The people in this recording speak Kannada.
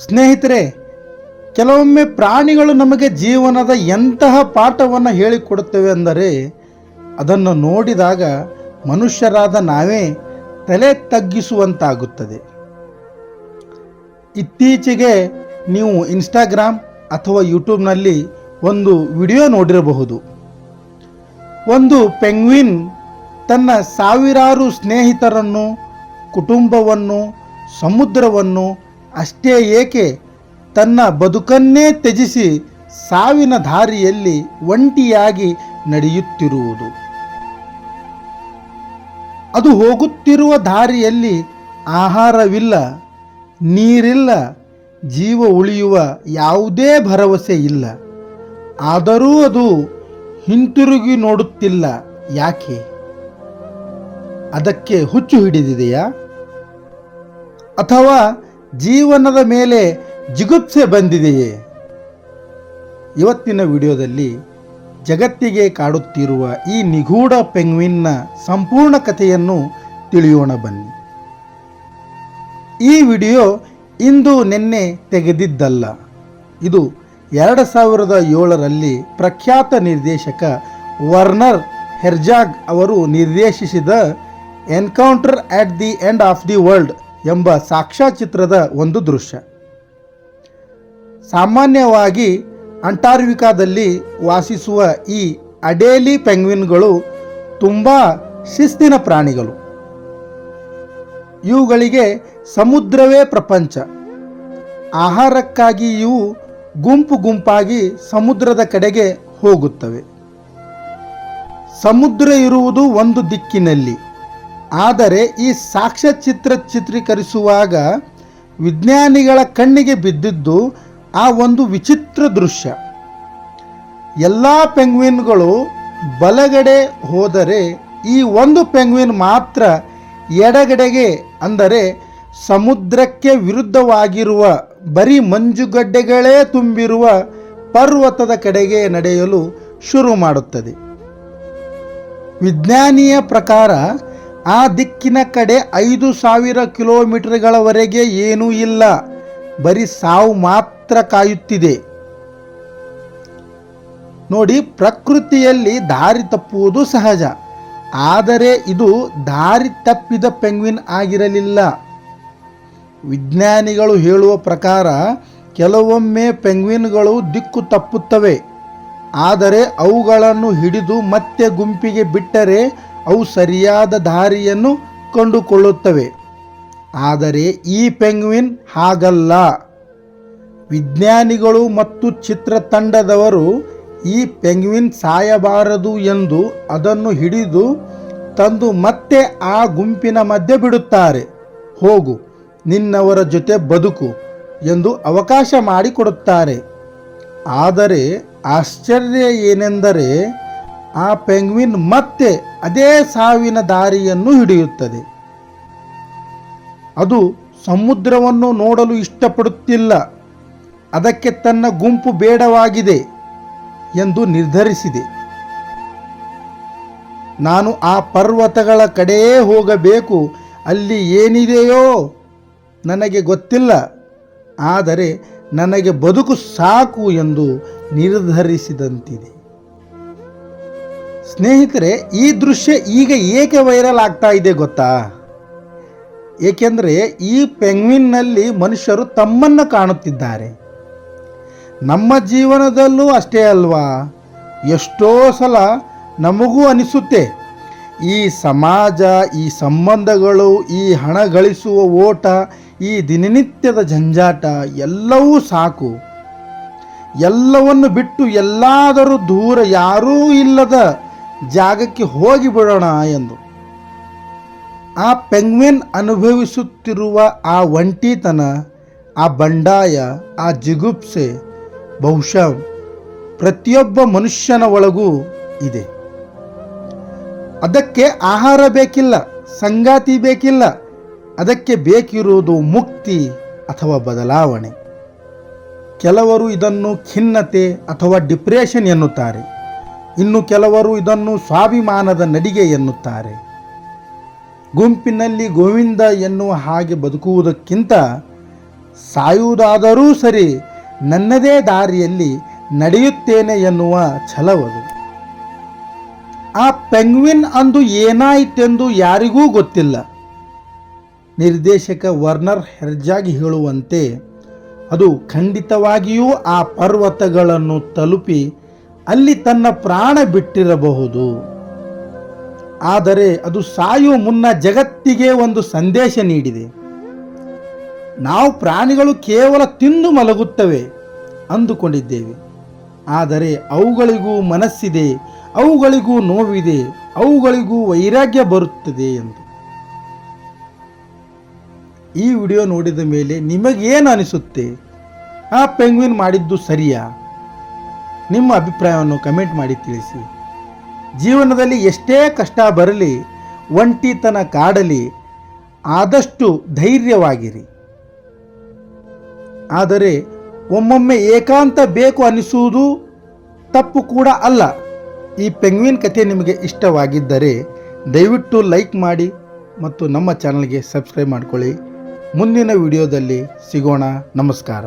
ಸ್ನೇಹಿತರೆ, ಕೆಲವೊಮ್ಮೆ ಪ್ರಾಣಿಗಳು ನಮಗೆ ಜೀವನದ ಎಂತಹ ಪಾಠವನ್ನು ಹೇಳಿಕೊಡುತ್ತವೆ ಅಂದರೆ ಅದನ್ನು ನೋಡಿದಾಗ ಮನುಷ್ಯರಾದ ನಾವೇ ತಲೆ ತಗ್ಗಿಸುವಂತಾಗುತ್ತದೆ. ಇತ್ತೀಚೆಗೆ ನೀವು ಇನ್ಸ್ಟಾಗ್ರಾಮ್ ಅಥವಾ ಯೂಟ್ಯೂಬ್ನಲ್ಲಿ ಒಂದು ವಿಡಿಯೋ ನೋಡಿರಬಹುದು. ಒಂದು ಪೆಂಗ್ವಿನ್ ತನ್ನ ಸಾವಿರಾರು ಸ್ನೇಹಿತರನ್ನು, ಕುಟುಂಬವನ್ನು, ಸಮುದ್ರವನ್ನು, ಅಷ್ಟೇ ಏಕೆ ತನ್ನ ಬದುಕನ್ನೇ ತ್ಯಜಿಸಿ ಸಾವಿನ ದಾರಿಯಲ್ಲಿ ಒಂಟಿಯಾಗಿ ನಡೆಯುತ್ತಿರುವುದು. ಅದು ಹೋಗುತ್ತಿರುವ ದಾರಿಯಲ್ಲಿ ಆಹಾರವಿಲ್ಲ, ನೀರಿಲ್ಲ, ಜೀವ ಉಳಿಯುವ ಯಾವುದೇ ಭರವಸೆ ಇಲ್ಲ. ಆದರೂ ಅದು ಹಿಂತಿರುಗಿ ನೋಡುತ್ತಿಲ್ಲ. ಯಾಕೆ? ಅದಕ್ಕೆ ಹುಚ್ಚು ಹಿಡಿದಿದೆಯಾ? ಅಥವಾ ಜೀವನದ ಮೇಲೆ ಜಿಗುಪ್ಸೆ ಬಂದಿದೆಯೇ? ಇವತ್ತಿನ ವಿಡಿಯೋದಲ್ಲಿ ಜಗತ್ತಿಗೆ ಕಾಡುತ್ತಿರುವ ಈ ನಿಗೂಢ ಪೆಂಗ್ವಿನ್ನ ಸಂಪೂರ್ಣ ಕಥೆಯನ್ನು ತಿಳಿಯೋಣ ಬನ್ನಿ. ಈ ವಿಡಿಯೋ ಇಂದು ನಿನ್ನೆ ತೆಗೆದಿದ್ದಲ್ಲ. ಇದು 2007ರಲ್ಲಿ ಪ್ರಖ್ಯಾತ ನಿರ್ದೇಶಕ ವರ್ನರ್ ಹೆರ್ಜಾಗ್ ಅವರು ನಿರ್ದೇಶಿಸಿದ encounter at the end of the world ಎಂಬ ಸಾಕ್ಷ್ಯಚಿತ್ರದ ಒಂದು ದೃಶ್ಯ. ಸಾಮಾನ್ಯವಾಗಿ ಅಂಟಾರ್ಕ್ಟಿಕಾದಲ್ಲಿ ವಾಸಿಸುವ ಈ ಅಡೇಲಿ ಪೆಂಗ್ವಿನ್ಗಳು ತುಂಬ ಶಿಸ್ತಿನ ಪ್ರಾಣಿಗಳು. ಇವುಗಳಿಗೆ ಸಮುದ್ರವೇ ಪ್ರಪಂಚ. ಆಹಾರಕ್ಕಾಗಿ ಇವು ಗುಂಪು ಗುಂಪಾಗಿ ಸಮುದ್ರದ ಕಡೆಗೆ ಹೋಗುತ್ತವೆ. ಸಮುದ್ರ ಇರುವುದು ಒಂದು ದಿಕ್ಕಿನಲ್ಲಿ. ಆದರೆ ಈ ಸಾಕ್ಷ್ಯಚಿತ್ರ ಚಿತ್ರೀಕರಿಸುವಾಗ ವಿಜ್ಞಾನಿಗಳ ಕಣ್ಣಿಗೆ ಬಿದ್ದಿದ್ದು ಆ ಒಂದು ವಿಚಿತ್ರ ದೃಶ್ಯ. ಎಲ್ಲ ಪೆಂಗ್ವಿನ್ಗಳು ಬಲಗಡೆ ಹೋದರೆ ಈ ಒಂದು ಪೆಂಗ್ವಿನ್ ಮಾತ್ರ ಎಡಗಡೆಗೆ, ಅಂದರೆ ಸಮುದ್ರಕ್ಕೆ ವಿರುದ್ಧವಾಗಿರುವ ಬರೀ ಮಂಜುಗಡ್ಡೆಗಳೇ ತುಂಬಿರುವ ಪರ್ವತದ ಕಡೆಗೆ ನಡೆಯಲು ಶುರು ಮಾಡುತ್ತದೆ. ವಿಜ್ಞಾನಿಯ ಪ್ರಕಾರ ಆ ದಿಕ್ಕಿನ ಕಡೆ 5,000 ಕಿಲೋಮೀಟರ್ಗಳವರೆಗೆ ಏನೂ ಇಲ್ಲ, ಬರೀ ಸಾವು ಮಾತ್ರ ಕಾಯುತ್ತಿದೆ. ನೋಡಿ, ಪ್ರಕೃತಿಯಲ್ಲಿ ದಾರಿ ತಪ್ಪುವುದು ಸಹಜ. ಆದರೆ ಇದು ದಾರಿ ತಪ್ಪಿದ ಪೆಂಗ್ವಿನ್ ಆಗಿರಲಿಲ್ಲ. ವಿಜ್ಞಾನಿಗಳು ಹೇಳುವ ಪ್ರಕಾರ ಕೆಲವೊಮ್ಮೆ ಪೆಂಗ್ವಿನ್ಗಳು ದಿಕ್ಕು ತಪ್ಪುತ್ತವೆ. ಆದರೆ ಅವುಗಳನ್ನು ಹಿಡಿದು ಮತ್ತೆ ಗುಂಪಿಗೆ ಬಿಟ್ಟರೆ ಅವು ಸರಿಯಾದ ದಾರಿಯನ್ನು ಕಂಡುಕೊಳ್ಳುತ್ತವೆ. ಆದರೆ ಈ ಪೆಂಗ್ವಿನ್ ಹಾಗಲ್ಲ. ವಿಜ್ಞಾನಿಗಳು ಮತ್ತು ಚಿತ್ರತಂಡದವರು ಈ ಪೆಂಗ್ವಿನ್ ಸಾಯಬಾರದು ಎಂದು ಅದನ್ನು ಹಿಡಿದು ತಂದು ಮತ್ತೆ ಆ ಗುಂಪಿನ ಮಧ್ಯೆ ಬಿಡುತ್ತಾರೆ. ಹೋಗು, ನಿನ್ನವರ ಜೊತೆ ಬದುಕು ಎಂದು ಅವಕಾಶ ಮಾಡಿಕೊಡುತ್ತಾರೆ. ಆದರೆ ಆಶ್ಚರ್ಯ ಏನೆಂದರೆ ಆ ಪೆಂಗ್ವಿನ್ ಮತ್ತೆ ಅದೇ ಸಾವಿನ ದಾರಿಯನ್ನು ಹಿಡಿಯುತ್ತದೆ. ಅದು ಸಮುದ್ರವನ್ನು ನೋಡಲು ಇಷ್ಟಪಡುತ್ತಿಲ್ಲ. ಅದಕ್ಕೆ ತನ್ನ ಗುಂಪು ಬೇಡವಾಗಿದೆ ಎಂದು ನಿರ್ಧರಿಸಿದೆ. ನಾನು ಆ ಪರ್ವತಗಳ ಕಡೆಯೇ ಹೋಗಬೇಕು. ಅಲ್ಲಿ ಏನಿದೆಯೋ ನನಗೆ ಗೊತ್ತಿಲ್ಲ, ಆದರೆ ನನಗೆ ಬದುಕು ಸಾಕು ಎಂದು ನಿರ್ಧರಿಸಿದಂತಿದೆ. ಸ್ನೇಹಿತರೆ, ಈ ದೃಶ್ಯ ಈಗ ಏಕೆ ವೈರಲ್ ಆಗ್ತಾ ಇದೆ ಗೊತ್ತಾ? ಏಕೆಂದರೆ ಈ ಪೆಂಗ್ವಿನ್ನಲ್ಲಿ ಮನುಷ್ಯರು ತಮ್ಮನ್ನು ಕಾಣುತ್ತಿದ್ದಾರೆ. ನಮ್ಮ ಜೀವನದಲ್ಲೂ ಅಷ್ಟೇ ಅಲ್ವಾ? ಎಷ್ಟೋ ಸಲ ನಮಗೂ ಅನಿಸುತ್ತೆ, ಈ ಸಮಾಜ, ಈ ಸಂಬಂಧಗಳು, ಈ ಹಣ ಗಳಿಸುವ ಓಟ, ಈ ದಿನನಿತ್ಯದ ಜಂಜಾಟ ಎಲ್ಲವೂ ಸಾಕು. ಎಲ್ಲವನ್ನು ಬಿಟ್ಟು ಎಲ್ಲಾದರೂ ದೂರ, ಯಾರೂ ಇಲ್ಲದ ಜಾಗಕ್ಕೆ ಹೋಗಿಬಿಡೋಣ ಎಂದು. ಆ ಪೆಂಗ್ವಿನ್ ಅನುಭವಿಸುತ್ತಿರುವ ಆ ಒಂಟಿತನ, ಆ ಬಂಡಾಯ, ಆ ಜಿಗುಪ್ಸೆ ಬಹುಶಃ ಪ್ರತಿಯೊಬ್ಬ ಮನುಷ್ಯನ ಒಳಗೂ ಇದೆ. ಅದಕ್ಕೆ ಆಹಾರ ಬೇಕಿಲ್ಲ, ಸಂಗಾತಿ ಬೇಕಿಲ್ಲ. ಅದಕ್ಕೆ ಬೇಕಿರುವುದು ಮುಕ್ತಿ ಅಥವಾ ಬದಲಾವಣೆ. ಕೆಲವರು ಇದನ್ನು ಖಿನ್ನತೆ ಅಥವಾ ಡಿಪ್ರೆಷನ್ ಎನ್ನುತ್ತಾರೆ. ಇನ್ನು ಕೆಲವರು ಇದನ್ನು ಸ್ವಾಭಿಮಾನದ ನಡಿಗೆ ಎನ್ನುತ್ತಾರೆ. ಗುಂಪಿನಲ್ಲಿ ಗೋವಿಂದ ಎನ್ನುವ ಹಾಗೆ ಬದುಕುವುದಕ್ಕಿಂತ ಸಾಯುವುದಾದರೂ ಸರಿ ನನ್ನದೇ ದಾರಿಯಲ್ಲಿ ನಡೆಯುತ್ತೇನೆ ಎನ್ನುವ ಛಲವದು. ಆ ಪೆಂಗ್ವಿನ್ ಅಂದು ಏನಾಯಿತೆಂದು ಯಾರಿಗೂ ಗೊತ್ತಿಲ್ಲ. ನಿರ್ದೇಶಕ ವರ್ನರ್ ಹೆರ್ಜಾಗ್ ಹೇಳುವಂತೆ ಅದು ಖಂಡಿತವಾಗಿಯೂ ಆ ಪರ್ವತಗಳನ್ನು ತಲುಪಿ ಅಲ್ಲಿ ತನ್ನ ಪ್ರಾಣ ಬಿಟ್ಟಿರಬಹುದು. ಆದರೆ ಅದು ಸಾಯುವ ಮುನ್ನ ಜಗತ್ತಿಗೆ ಒಂದು ಸಂದೇಶ ನೀಡಿದೆ. ನಾವು ಪ್ರಾಣಿಗಳು ಕೇವಲ ತಿಂದು ಮಲಗುತ್ತವೆ ಅಂದುಕೊಂಡಿದ್ದೇವೆ, ಆದರೆ ಅವುಗಳಿಗೂ ಮನಸ್ಸಿದೆ, ಅವುಗಳಿಗೂ ನೋವಿದೆ, ಅವುಗಳಿಗೂ ವೈರಾಗ್ಯ ಬರುತ್ತದೆ ಎಂದು. ಈ ವಿಡಿಯೋ ನೋಡಿದ ಮೇಲೆ ನಿಮಗೇನು ಅನಿಸುತ್ತೆ? ಆ ಪೆಂಗ್ವಿನ್ ಮಾಡಿದ್ದು ಸರಿಯಾ? ನಿಮ್ಮ ಅಭಿಪ್ರಾಯವನ್ನು ಕಮೆಂಟ್ ಮಾಡಿ ತಿಳಿಸಿ. ಜೀವನದಲ್ಲಿ ಎಷ್ಟೇ ಕಷ್ಟ ಬರಲಿ, ಒಂಟಿತನ ಕಾಡಲಿ, ಆದಷ್ಟು ಧೈರ್ಯವಾಗಿರಿ. ಆದರೆ ಒಮ್ಮೊಮ್ಮೆ ಏಕಾಂತ ಬೇಕು ಅನಿಸುವುದು ತಪ್ಪು ಕೂಡ ಅಲ್ಲ. ಈ ಪೆಂಗ್ವಿನ್ ಕಥೆ ನಿಮಗೆ ಇಷ್ಟವಾಗಿದ್ದರೆ ದಯವಿಟ್ಟು ಲೈಕ್ ಮಾಡಿ ಮತ್ತು ನಮ್ಮ ಚಾನಲ್ಗೆ ಸಬ್ಸ್ಕ್ರೈಬ್ ಮಾಡಿಕೊಳ್ಳಿ. ಮುಂದಿನ ವಿಡಿಯೋದಲ್ಲಿ ಸಿಗೋಣ. ನಮಸ್ಕಾರ.